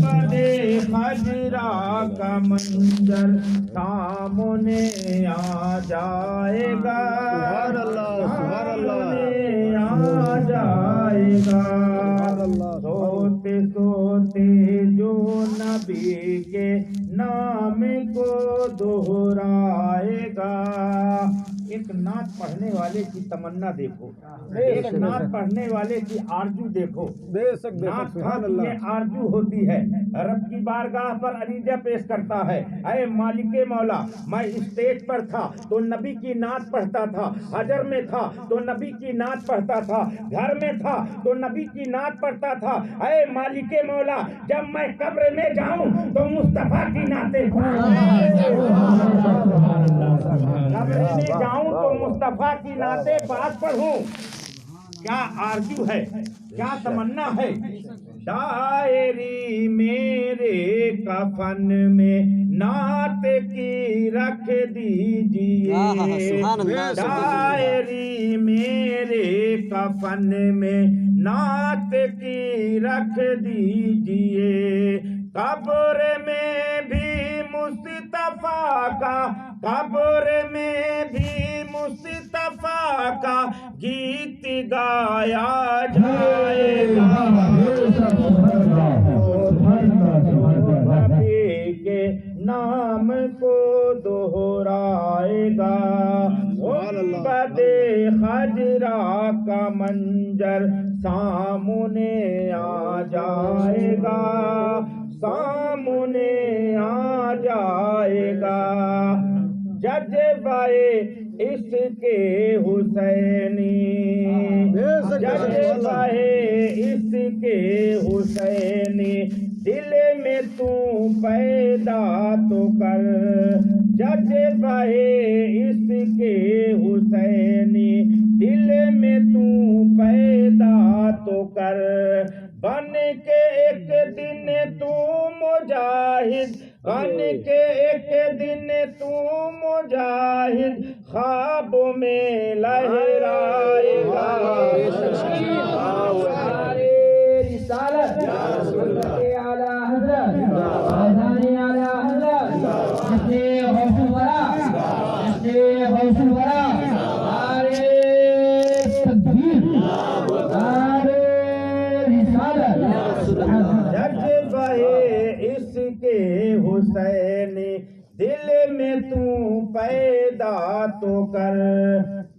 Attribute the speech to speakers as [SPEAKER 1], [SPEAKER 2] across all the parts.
[SPEAKER 1] بڑے خجرا کا منظر سامنے آ جائے گا، سامنے آ جائے گا، سوتے سوتے جو نبی کے نام کو دہرائے گا۔ ایک نعت پڑھنے والے کی تمنا دیکھو، ایک نعت پڑھنے والے کی آرزو دیکھو۔ نعت خواہ میں آرزو ہوتی ہے، رب کی بارگاہ پر عریضہ پیش کرتا ہے، اے مالک مولا، میں اسٹیج پر تھا تو نبی کی نعت پڑھتا تھا، حجر میں تھا تو نبی کی نعت پڑھتا تھا، گھر میں تھا تو نبی کی نعت پڑھتا تھا، اے مالک مولا، جب میں قبر میں جاؤں تو مصطفیٰ کی نعتیں قبر میں جاؤں تو مصطفیٰ کی نعتیں بات پڑھوں۔ کیا آرزو ہے، کیا تمنا ہے؟ ڈائری میرے کفن میں نعت کی رکھ دیجئے، ڈائری میرے کفن میں نعت کی رکھ دیجئے، قبر میں بھی مصطفیٰ کا، قبر میں بھی مصطفیٰ کا گیت گایا جائے گا، نبی کے نام کو دہرائے گا، گنبد خجرا کا منظر سامنے آ جائے گا، سامنے آ جائے گا، جذبہ اس کے حسینی، جذبہ اس کے حسینی، دل میں تو پیدا تو کر، جذبہ اس کے حسینی، دل میں تو پیدا تو کر، بن کے ایک دن تو مجاہد، بن کے ایک دن تو مجاہد، خواب میں لہرائے گا، رسالت اعلی حضرت فیضانی اعلی حضرت غوث الورا، غوث الورا، نعرے تکبیر، نعرے رسالت، جذبہ اس کے حسینی، دل میں تو پیدا تو کر،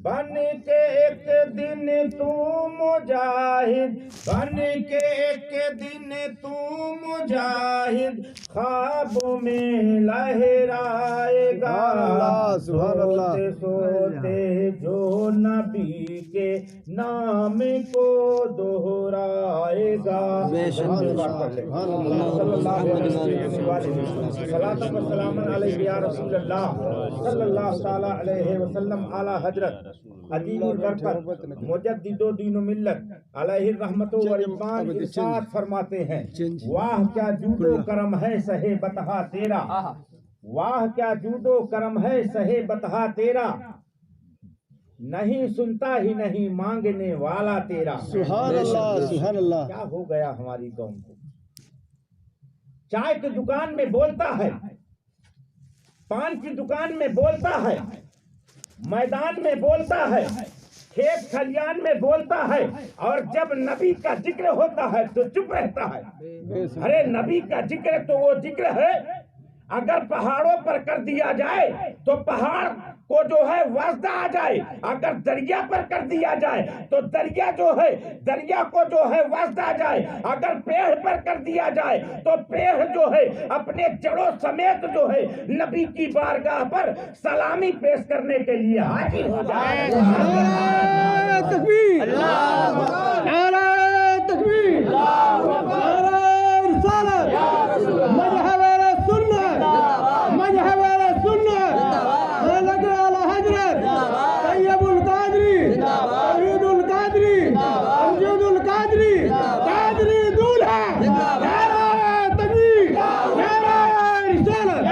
[SPEAKER 1] بن کے ایک دن تو مجاہد، بن کے ایک دن تو مجاہد، خواب میں لہرائے گا، سوتے سوتے جو نبی کے نام کو دہرائے گا۔ السلام علیہ یا رسول اللہ صلی اللہ تعالی علیہ وسلم، اعلی حضرت عظیم البرکت مجدد و دین و ملت علیہ الرحمت و رضوان ارشاد فرماتے ہیں، واہ کیا جود و کرم ہے سہے بتہا تیرا، واہ کیا جود و کرم ہے سہے بتہا تیرا، نہیں سنتا ہی نہیں مانگنے والا تیرا۔ سبحان اللہ، سبحان اللہ۔ کیا ہو گیا ہماری قوم کو؟ چائے کی دکان میں بولتا ہے، پان کی دکان میں بولتا ہے، میدان میں بولتا ہے، کھیت کھلیان میں بولتا ہے، اور جب نبی کا ذکر ہوتا ہے تو چپ رہتا ہے۔ ارے نبی کا ذکر تو وہ ذکر ہے، اگر پہاڑوں پر کر دیا جائے تو پہاڑ کو جو ہے واسطہ آ جائے، اگر دریا پر کر دیا جائے تو دریا جو ہے، دریا کو جو ہے واسطہ آ جائے، اگر پیڑ پر کر دیا جائے تو پیڑ جو ہے اپنے جڑوں سمیت جو ہے نبی کی بارگاہ پر سلامی پیش کرنے کے لیے حاضر ہو جائے۔ تکبیر، نعرہ تکبیر، نعرہ رسالت، مذہب سنت، مذہب سنت، طیب القادری، توحید القادری، امجد القادری، قادری دولہا، نعرہ تکبیر، نعرہ رسالت،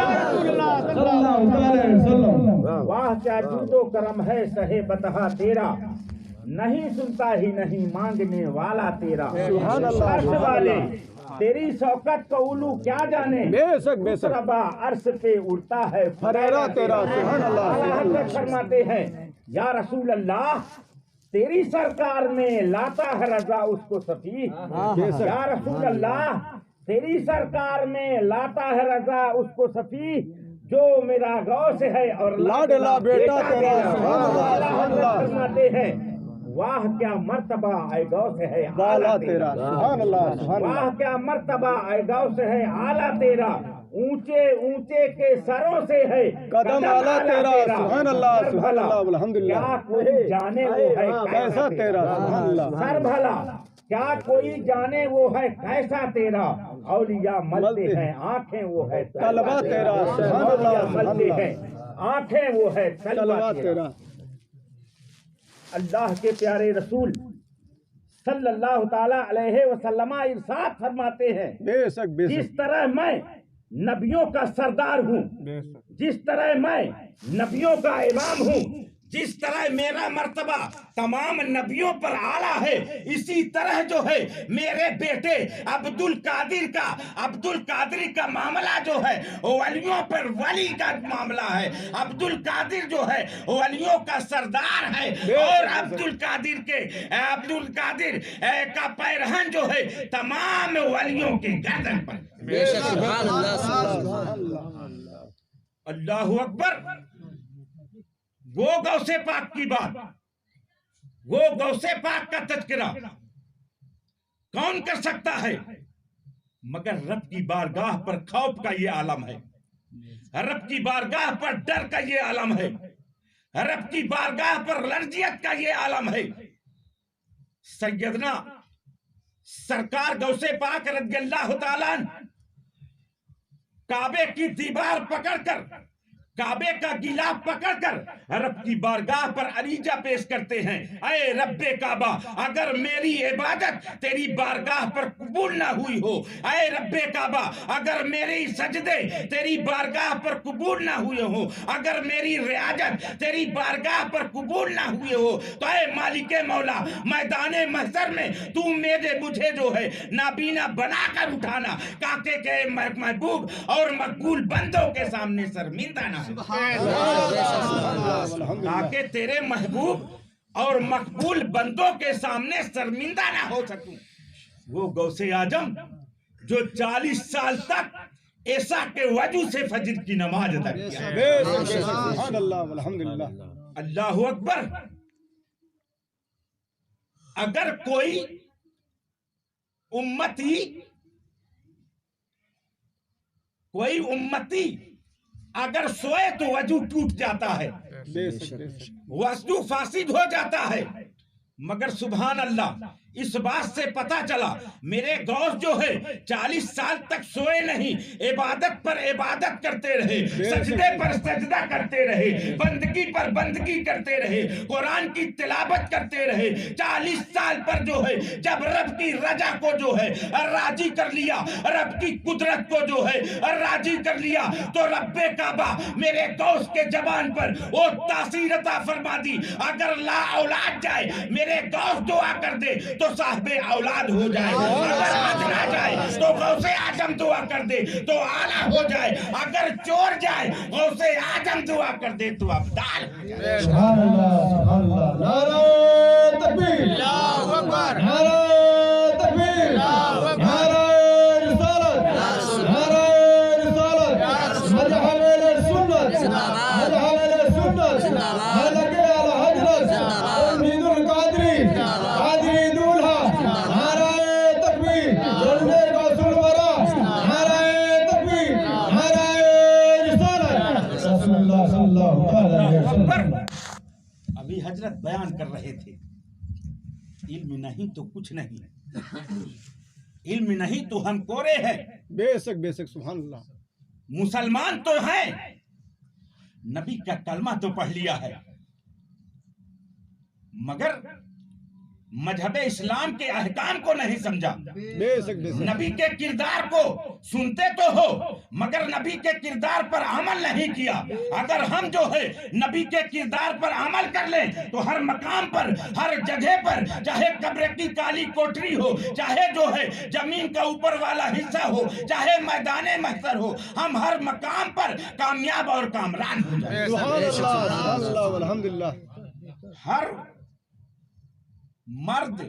[SPEAKER 1] صلی اللہ علیہ وسلم۔ واہ کیا جود و کرم ہے سہے بتہا تیرا، نہیں سنتا ہی نہیں مانگنے والا تیرا
[SPEAKER 2] سبحان اللہ
[SPEAKER 1] عرش والے تیری شوکت کو اولو کیا جانے
[SPEAKER 2] بے شک بے شک
[SPEAKER 1] ربا عرش پہ اڑتا ہے
[SPEAKER 2] فریرہ تیرا سبحان اللہ
[SPEAKER 1] اعلیٰ حضرت فرماتے ہیں یا رسول اللہ تیری سرکار میں لاتا ہے رضا اس کو سفی
[SPEAKER 2] بے شک
[SPEAKER 1] یا رسول اللہ تیری سرکار میں لاتا ہے رضا اس کو سفی جو میرا غوث ہے اور
[SPEAKER 2] لاڈلا بیٹا تیرا سبحان اللہ
[SPEAKER 1] اعلیٰ
[SPEAKER 2] سبحان
[SPEAKER 1] حضرت
[SPEAKER 2] اللہ
[SPEAKER 1] فرماتے ہیں واہ کیا مرتبہ اے غوث ہے
[SPEAKER 2] والا
[SPEAKER 1] اعلیٰ
[SPEAKER 2] تیرا سبحان اللہ سبحان
[SPEAKER 1] واہ
[SPEAKER 2] اللہ
[SPEAKER 1] کیا مرتبہ اے غوث ہے اعلیٰ تیرا اونچے اونچے کے سروں سے ہے
[SPEAKER 2] قدم اعلیٰ تیرا سبحان اللہ سبحان اللہ الحمدللہ
[SPEAKER 1] کیا کوئی جانے وہ ہے
[SPEAKER 2] کیسا تیرا سبحان اللہ
[SPEAKER 1] سر بھلا کیا کوئی جانے وہ ہے کیسا تیرا اولیاء ملتے ہیں آنکھیں وہ ہے
[SPEAKER 2] طلبہ تیرا سبحان اللہ
[SPEAKER 1] اولیاء
[SPEAKER 2] سبحان
[SPEAKER 1] ملتے
[SPEAKER 2] اللہ
[SPEAKER 1] ہیں آنکھیں وہ ہے
[SPEAKER 2] طلبہ
[SPEAKER 1] طلبہ تیرا
[SPEAKER 2] تیرا
[SPEAKER 1] اللہ کے پیارے رسول صلی اللہ تعالی علیہ وسلم ارشاد فرماتے ہیں
[SPEAKER 2] بے شک بے
[SPEAKER 1] جس
[SPEAKER 2] شک
[SPEAKER 1] طرح میں نبیوں کا سردار ہوں
[SPEAKER 2] بے شک
[SPEAKER 1] جس طرح میں نبیوں کا امام ہوں جس طرح میرا مرتبہ تمام نبیوں پر اعلیٰ ہے اسی طرح جو ہے میرے بیٹے عبد القادری کا معاملہ جو ہے ولیوں پر ولی کا معاملہ ہے عبد القادر جو ہے ولیوں کا سردار ہے اور عبد القادر کا پیرہن جو ہے تمام ولیوں کے گردن پر
[SPEAKER 3] بے شک سبحان اللہ
[SPEAKER 2] سبحان اللہ
[SPEAKER 1] اللہ اکبر وہ غوث پاک کی بات وہ غوث پاک کا تذکرہ کون کر سکتا ہے مگر رب کی بارگاہ پر خوف کا یہ عالم ہے رب کی بارگاہ پر ڈر کا یہ عالم ہے رب کی بارگاہ پر لرزیت کا یہ عالم ہے سیدنا سرکار غوث پاک رضی اللہ تعالیٰ کعبے کی دیوار پکڑ کر کعبے کا گلاف پکڑ کر رب کی بارگاہ پر عریضہ پیش کرتے ہیں اے رب کعبہ اگر میری عبادت تیری بارگاہ پر قبول نہ ہوئی ہو اے رب کعبہ اگر میری سجدے تیری بارگاہ پر قبول نہ ہوئے ہو اگر میری ریاضت تیری بارگاہ پر قبول نہ ہوئے ہو تو اے مالک مولا میدان محشر میں تو مجھے جو ہے نابینا بنا کر اٹھانا تاکہ کہ محبوب اور مقبول بندوں کے سامنے شرمندہ نہ تاکہ تیرے محبوب اور مقبول بندوں کے سامنے شرمندہ نہ ہو سکوں وہ غوث اعظم جو 40 سال تک ایسا کے وجو سے فجر کی نماز ادا کیا
[SPEAKER 2] بے شک سبحان اللہ الحمدللہ
[SPEAKER 1] اللہ اکبر اگر کوئی امتی اگر سوئے تو وضو ٹوٹ جاتا ہے
[SPEAKER 2] بے شک بے شک
[SPEAKER 1] وضو فاسد ہو جاتا ہے مگر سبحان اللہ اس بات سے پتا چلا میرے غوث جو ہے 40 سال تک سوئے نہیں عبادت پر عبادت کرتے رہے سجدے پر سجدہ کرتے رہے بندگی پر بندگی کرتے رہے قرآن کی تلاوت کرتے رہے 40 سال پر جو ہے جب رب کی رضا کو جو ہے راضی کر لیا رب کی قدرت کو جو ہے راضی کر لیا تو رب کعبہ میرے غوث کے زبان پر وہ تاثیر عطا فرما دی اگر لا اولاد جائے میرے غوث دعا کر دے تو صاحب اولاد ہو جائے اگر حج نہ جائے تو غوث اعظم دعا کر دے تو اعلیٰ ہو جائے اگر چور جائے غوث اعظم دعا کر دے تو ابدال ہو جائے
[SPEAKER 2] سبحان اللہ نعرہ تکبیر
[SPEAKER 3] اللہ اکبر
[SPEAKER 2] نعرہ تکبیر نعرہ رسالت نعرہ رسالت مدح اہل سنت مدح اہل سنت ملک اعلی حضرت امید القادری قادری دولہا نعرہ تکبیر جلدے غوث الورا نعرہ تکبیر نعرہ رسالت رسول اللہ صلی اللہ علیہ وسلم
[SPEAKER 1] ابھی حضرت بیان کر رہے تھے علم نہیں تو کچھ نہیں علم نہیں تو ہم کورے ہیں
[SPEAKER 2] بے شک سبحان اللہ
[SPEAKER 1] مسلمان تو ہیں نبی کا کلمہ تو پڑھ لیا ہے مگر मजहब इस्लाम के अहकाम को नहीं समझा,
[SPEAKER 2] बेशक बेशक
[SPEAKER 1] नबी के किरदार को सुनते तो हो मगर नबी के किरदार पर अमल नहीं किया। अगर हम जो है नबी के किरदार पर अमल कर लें तो हर मकाम पर, हर जगह पर, चाहे कब्र की काली कोठरी हो, चाहे जो है जमीन का ऊपर वाला हिस्सा हो, चाहे मैदाने महशर हो, हम हर मकाम पर कामयाब और कामरान हो जाए।
[SPEAKER 2] सुभान अल्लाह अल्हम्दुलिल्लाह।
[SPEAKER 1] हर मर्द,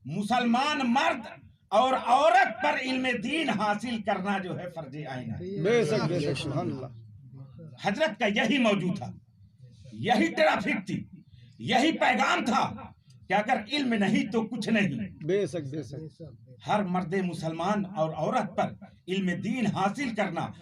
[SPEAKER 1] मुसलमान मर्द और औरत पर इल्म दीन हासिल करना जो है फर्ज आइन है।
[SPEAKER 2] बेशक बेशक सुभान अल्लाह।
[SPEAKER 1] हजरत का यही मौजूद था, यही ट्रैफिक थी, यही पैगाम था कि अगर इल्म नहीं तो कुछ नहीं।
[SPEAKER 2] बेशक बेशक
[SPEAKER 1] हर मर्द मुसलमान और औरत पर इल्म दीन हासिल करना,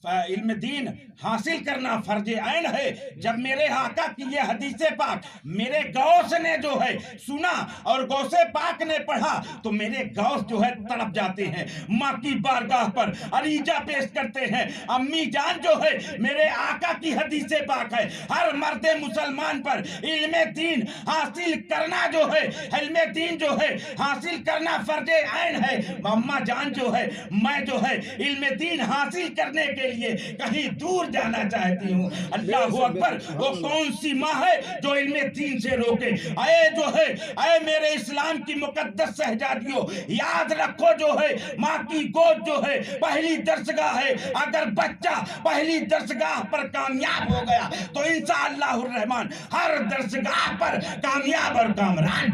[SPEAKER 1] इल्म दीन हासिल करना फर्ज आइन है। जब मेरे आका की ये हदीसे पाक मेरे गौस ने जो है सुना और गौसे पाक ने पढ़ा तो मेरे गौस जो है तड़प जाते हैं, माँ की बारगाह पर अरीजा पेश करते हैं। अम्मी जान जो है मेरे आका की हदीसे पाक है, हर मर्द मुसलमान पर इल्म दीन हासिल करना जो है, इल्म दीन जो है हासिल करना फर्ज आइन है। अम्मा जान जो है, मैं जो है इल्म दीन हासिल करने के लिए कहीं दूर जाना चाहती हूँ। अल्लाह अकबर। वो कौन सी माँ है जो इल्म दीन से रोके? आए जो है, आए मेरे इस्लाम की मुकद्दस शहजादियों, याद रखो जो है माँ की गोद जो है पहली दरसगाह है। अगर बच्चा पहली दरसगाह पर कामयाब हो गया तो इंशाअल्लाह रहमान हर दरसगाह पर कामयाब और कामरान।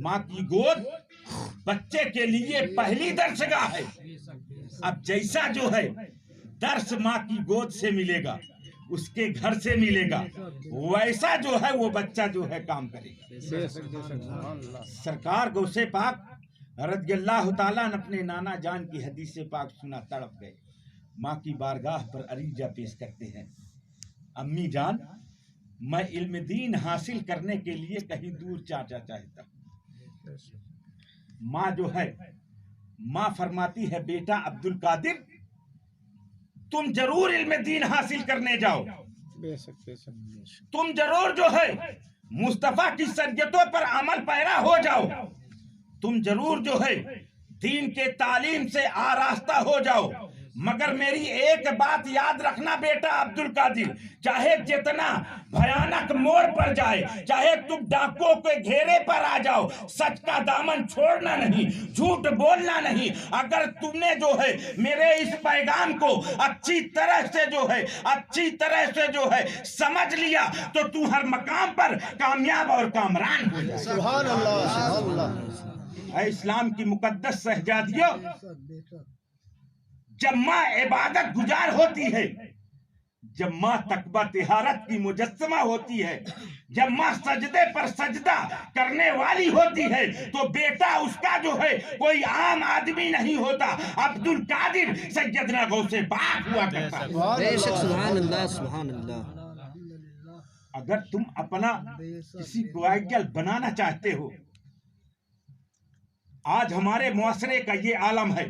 [SPEAKER 1] माँ की गोद बच्चे के लिए पहली दरसगाह है। अब जैसा जो है दर्श माँ की गोद से मिलेगा, उसके घर से मिलेगा, वैसा जो है वो बच्चा जो है काम करेगा। सरकार गौसे पाक रज़ियल्लाहु ताला ने अपने नाना जान की हदीस पाक सुना, तड़प गए, माँ की बारगाह पर अरीजा पेश करते हैं, अम्मी जान मैं इल्म दीन हासिल करने के लिए कहीं दूर जाना चाहता। माँ जो है, माँ फरमाती है बेटा अब्दुल कादिर तुम जरूर इल्म दीन हासिल करने जाओ, तुम जरूर जो है मुस्तफा की शरीयतों पर अमल पैरा हो जाओ, तुम जरूर जो है दीन के तालीम से आरास्ता हो जाओ, मगर मेरी एक बात याद रखना बेटा अब्दुल कादिर, चाहे जितना भयानक मोड़ पर जाए, चाहे तुम डाकुओं के घेरे पर आ जाओ, सच का दामन छोड़ना नहीं, झूठ बोलना नहीं। अगर तुमने जो है मेरे इस पैगाम को अच्छी तरह से जो है समझ लिया तो तू हर मकाम पर कामयाब और कामरान हो जाए।
[SPEAKER 2] सुभान अल्लाह सुभान अल्लाह।
[SPEAKER 1] इस्लाम की मुकद्दस शहजादियों, जब माँ इबादत गुजार होती है, जब माँ तकबा तिहारत की मुजस्समा होती है, जब माँ सजदे पर सजदा करने वाली होती है तो बेटा उसका जो है कोई आम आदमी नहीं होता, अब्दुल कादिर सैयदना गौसे पाक हुआ करता।
[SPEAKER 3] सुभान अल्लाह सुभान अल्लाह।
[SPEAKER 1] अगर तुम अपना किसी को आइडियल बनाना चाहते हो, आज हमारे मुआशरे का ये आलम है,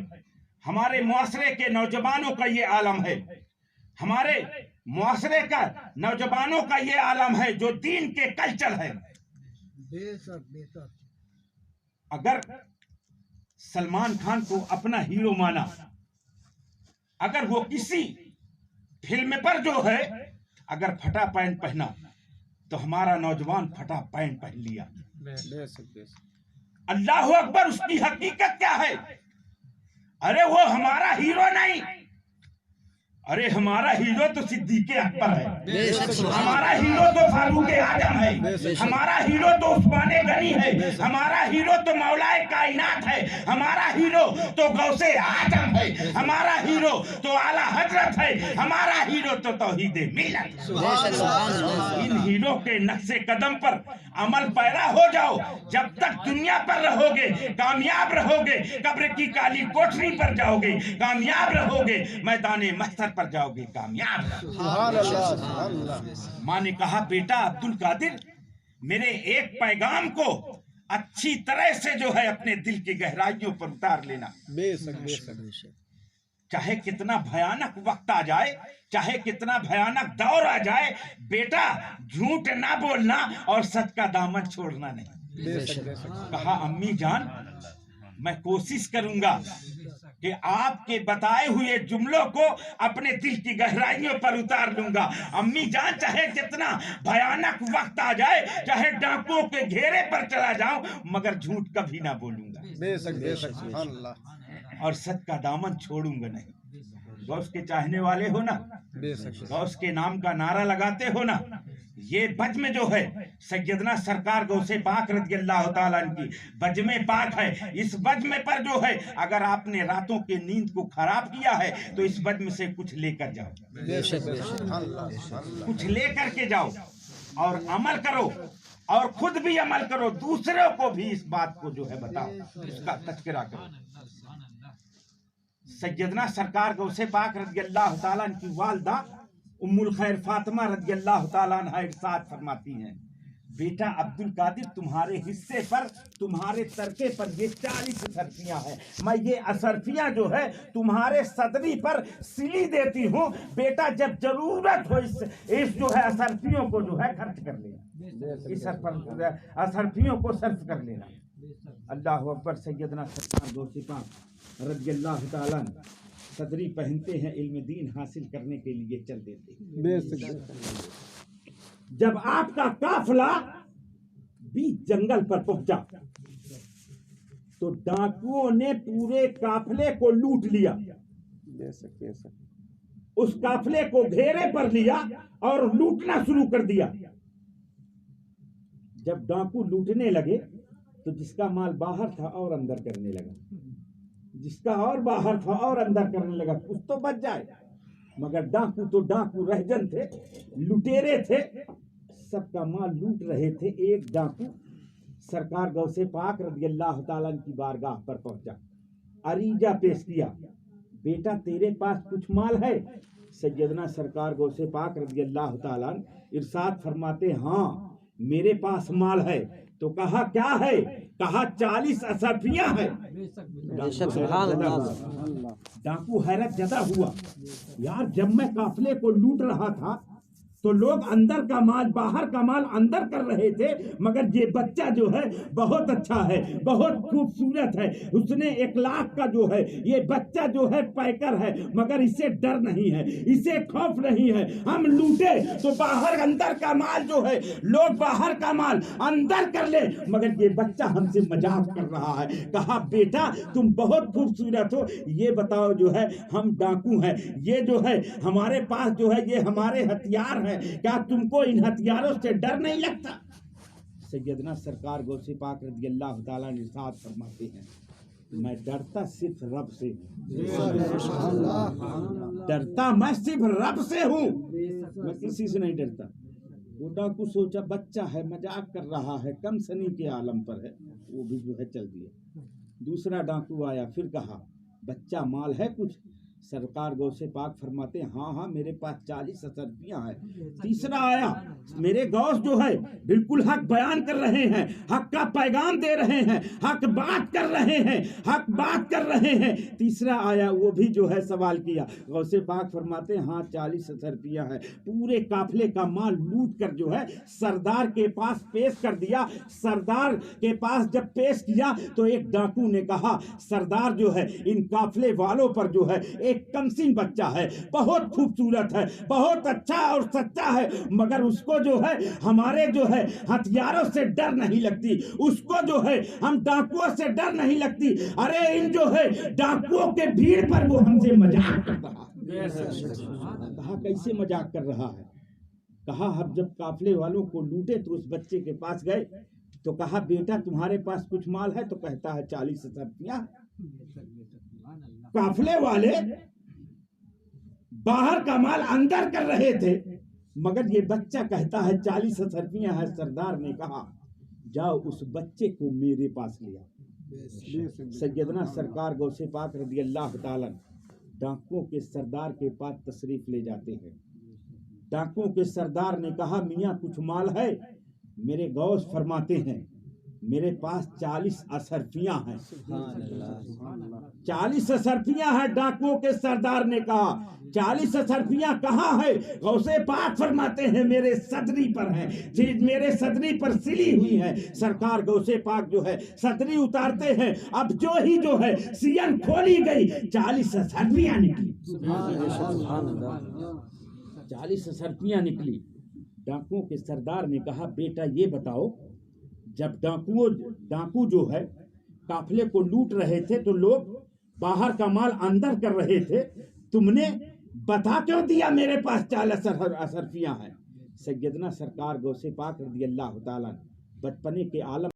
[SPEAKER 1] हमारे मुआशरे के नौजवानों का ये आलम है, हमारे मुआशरे का नौजवानों का ये आलम है जो दीन के कल्चर है। अगर सलमान खान को अपना हीरो माना, अगर वो किसी फिल्म पर जो है अगर फटा पैंट पहना तो हमारा नौजवान फटा पैंट पहन लिया। अल्लाह अकबर। उसकी हकीकत क्या है? अरे वो हमारा हीरो नहीं, अरे हमारा हीरो तो सिद्दीक़ अकबर है, हमारा हीरो तो फारूक आजम है, हमारा हीरो तो उस्माने गनी है, हमारा हीरो तो मौलाए कायनात है, हमारा हीरो तो गौसे आजम है, हमारा हीरो तो आला हजरत है, हमारा हीरो तो तौहीदे मिल्लत। इन हीरो के नक्शे कदम पर अमल पैरा हो जाओ, जब तक दुनिया पर रहोगे कामयाब रहोगे, कब्र की काली कोठरी पर जाओगे कामयाब रहोगे, मैदाने महशर पर जाओगे कामयाब।
[SPEAKER 2] सुभान अल्लाह सुभान अल्लाह।
[SPEAKER 1] माँ ने कहा बेटा अब्दुल कादिर मेरे एक पैगाम को अच्छी तरह से जो है अपने दिल की गहराइयों पर उतार लेना।
[SPEAKER 2] बेशक बेशक।
[SPEAKER 1] चाहे कितना भयानक वक्त आ जाए, चाहे कितना भयानक दौर आ जाए, बेटा झूठ ना बोलना और सच का दामन छोड़ना नहीं। कहा अम्मी जान मैं कोशिश करूंगा कि आपके बताए हुए जुमलों को अपने दिल की गहराइयों पर उतार लूंगा। अम्मी जान चाहे कितना भयानक वक्त आ जाए, चाहे डाकुओं के घेरे पर चला जाऊं, मगर झूठ कभी ना बोलूंगा
[SPEAKER 2] बेशक सुभान अल्लाह।
[SPEAKER 1] और सच का दामन छोड़ूंगा नहीं। गौस के चाहने वाले हो ना,
[SPEAKER 2] बेशक
[SPEAKER 1] गौस के नाम का नारा लगाते हो ना, ये बज्म जो है सैयदना सरकार गौसे पाक रज़ियल्लाहु ताला की बज्म पाक है। इस बज्म पर जो है अगर आपने रातों की नींद को खराब किया है तो इस बज्म से कुछ लेकर जाओ, कुछ लेकर के जाओ और अमल करो, और खुद भी अमल करो, दूसरों को भी इस बात को जो है बताओ, इसका तज़किरा करो। सैयदना सरकार गौसे पाक रज़ियल्लाहु ताला की वालिदा उम्मुल खैर फातिमा रज़ियल्लाहु ताला अन्हा इरशाद फरमाती हैं, बेटा अब्दुल कादिर तुम्हारे हिस्से पर, तुम्हारे तरके पर ये 40 असरफियां हैं। मैं ये असरफियां जो है तुम्हारे सदरी पर सिली देती हूँ। बेटा जब जरूरत हो इस जो है असरफियों को जो है खर्च कर लेना, इस असरफियों को सर्फ कर लेना। अल्लाह अकबर। सैयदना सरकार गौसे पाक रज़ियल्लाहु ताला अन्हु सदरी पहनते हैं, इल्म दीन हासिल करने के लिए चल देते हैं। जब आपका काफिला बीच जंगल पर पहुंचा तो डाकुओं ने पूरे काफिले को लूट लिया, उस काफिले को घेरे पर लिया और लूटना शुरू कर दिया। जब डाकू लूटने लगे तो जिसका माल बाहर था और अंदर करने लगा, जिसका और बाहर था और अंदर करने लगा। कुछ तो बच जाए, मगर डाकू तो डाकू रहजन थे, लुटेरे थे, सबका माल लूट रहे थे। एक डाकू सरकार गौसे पाक रज़ियल्लाहु ताला की बारगाह पर पहुंचा, अरीजा पेश किया, बेटा तेरे पास कुछ माल है? सैयदना सरकार गौसे पाक रज़ियल्लाहु ताला इरशाद फरमाते, हाँ मेरे पास माल है। तो कहा क्या है? कहा 40 असरफियां हैं। डाकू हैरत जदा हुआ, यार जब मैं काफिले को लूट रहा था तो लोग अंदर का माल बाहर का माल अंदर कर रहे थे, मगर ये बच्चा जो है बहुत अच्छा है, बहुत खूबसूरत है, उसने 1 लाख का जो है ये बच्चा जो है पैकर है, मगर इसे डर नहीं है, इसे खौफ नहीं है। हम लूटे तो बाहर अंदर का माल जो है लोग बाहर का माल अंदर कर ले, मगर ये बच्चा हमसे मजाक कर रहा है। कहा बेटा तुम बहुत खूबसूरत हो, ये बताओ जो है हम डाकू हैं, ये जो है हमारे पास जो है ये हमारे हथियार हैं, क्या तुमको इन हथियारों से डर नहीं लगता? सैयदना सरकार गौसे पाक रज़ियल्लाहु ताला अन्हु इरशाद फरमाते हैं, मैं डरता सिर्फ रब से हूँ, डरता मैं सिर्फ रब से हूँ, मैं किसी से नहीं डरता। वो डाकू सोचा बच्चा है, मजाक कर रहा है, कम सनी के आलम पर है, वो भी जो है चल दिया। दूसरा डाकू आया, फिर कहा बच्चा माल है कुछ? सरकार गौसे पाक फरमाते हैं, हाँ हाँ मेरे पास 40 असरफियां हैं। तीसरा आया, मेरे गौस जो है बिल्कुल हक बयान कर रहे हैं, हक का पैगाम दे रहे हैं, हक बात कर रहे हैं, हक बात कर रहे हैं। तीसरा आया, वो भी जो है सवाल किया। गौसे पाक फरमाते हैं, हाँ 40 असरफियां हैं। पूरे काफिले का माल लूट कर जो है सरदार के पास पेश कर दिया। सरदार के पास जब पेश किया तो एक डाकू ने कहा, सरदार जो है इन काफिले वालों पर जो है एक कमसिन बच्चा है, बहुत खूबसूरत है, बहुत अच्छा और सच्चा है, मगर उसको जो है हमारे जो है हथियारों से डर नहीं लगती, उसको जो है हम डाकुओं से डर नहीं लगती। अरे इन जो है डाकुओं के भीड़ पर वो हमसे मजाक कर रहा है। कहा कैसे मजाक कर रहा है? कहा हम जब काफिले वालों को लूटे तो उस बच्चे के पास गए तो कहा बेटा तुम्हारे पास कुछ माल है? तो कहता है 40 असरफियां। काफिले वाले बाहर का माल अंदर कर रहे थे, मगर ये बच्चा कहता है 40 असरफियां है। सरदार ने कहा जाओ उस बच्चे को मेरे पास ले आओ। सैयदना सरकार गौसे पाक रज़ियल्लाहु ताला डाकुओं के सरदार के पास तशरीफ ले जाते हैं। डाकुओं के सरदार ने कहा मियाँ कुछ माल है? मेरे गौस फरमाते हैं میرے پاس 40 اشرفیاں ہیں. 40 اشرفیاں ہیں. ڈاکوؤں کے سردار نے کہا 40 اشرفیاں کہاں ہے؟ غوث پاک فرماتے ہیں میرے صدری پر ہیں، میرے صدری پر سلی ہوئی ہے. سرکار غوث پاک جو ہے صدری اتارتے ہیں، اب جو ہے سین کھولی گئی، 40 اشرفیاں نکلی. 40 اشرفیاں نکلی. ڈاکوؤں کے سردار نے کہا بیٹا یہ بتاؤ، جب ڈاکو جو ہے قافلے کو لوٹ رہے تھے تو لوگ باہر کا مال اندر کر رہے تھے، تم نے بتا کیوں دیا میرے پاس 40 اشرفیاں ہیں؟ سیدنا سرکار غوث پاک رضی اللہ تعالیٰ بچپنے کے عالم